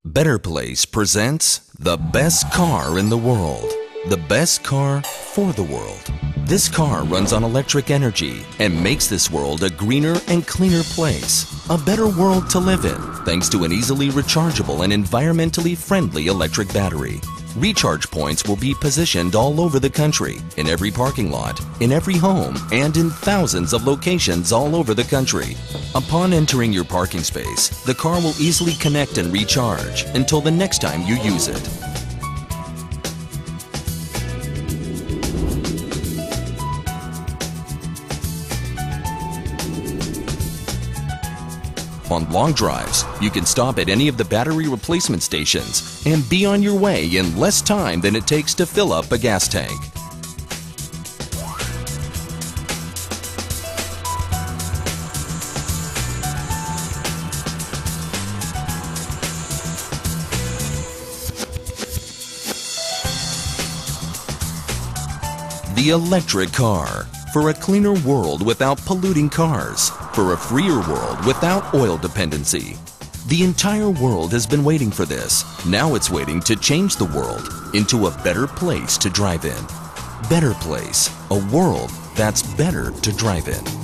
Better Place presents the best car in the world. The best car for the world. This car runs on electric energy and makes this world a greener and cleaner place. A better world to live in thanks to an easily rechargeable and environmentally friendly electric battery. Recharge points will be positioned all over the country, in every parking lot, in every home, and in thousands of locations all over the country. Upon entering your parking space, the car will easily connect and recharge until the next time you use it. On long drives, you can stop at any of the battery replacement stations and be on your way in less time than it takes to fill up a gas tank. The electric car. For a cleaner world without polluting cars. For a freer world without oil dependency. The entire world has been waiting for this. Now it's waiting to change the world into a better place to drive in. Better Place, a world that's better to drive in.